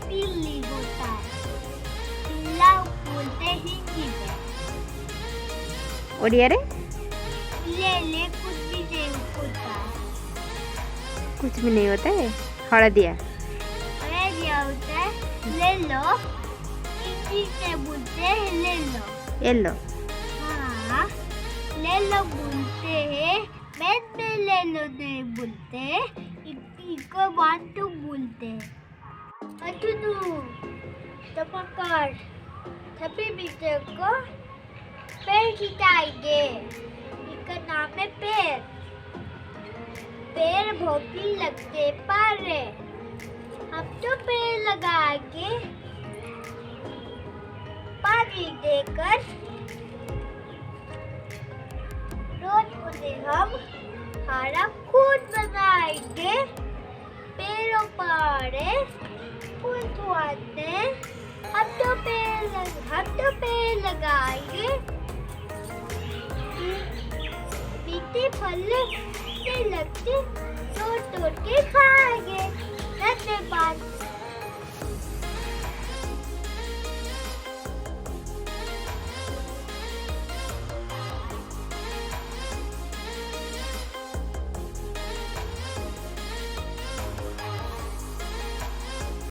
पीली होता है। पीला बोलते हिंदी में। ओडिया रे ले कुछ भी नहीं होता। कुछ भी नहीं होता है। हळदिया दिया होता है ले लो। इंग्लिश में बोलते हैं ले लो। येलो हाँ ले लो बोलते हैं। मैथ में ले लो नहीं बोलते। इनको वन टू बोलते हैं। अतुनु तो पकड़ सभी मित्र को पेड़ खिंचाएंगे। इसका नाम है पेड़। पेड़ भोपी लगते पर हम तो पेड़ लगाएंगे पानी देकर। रोज उन्हें हम हरा खून बनाएंगे। पेड़ों पर फूल छुआते हम तो पेड़ लगाएंगे। मीठे फल लगते तोड़ के खाएंगे। धन्यवाद।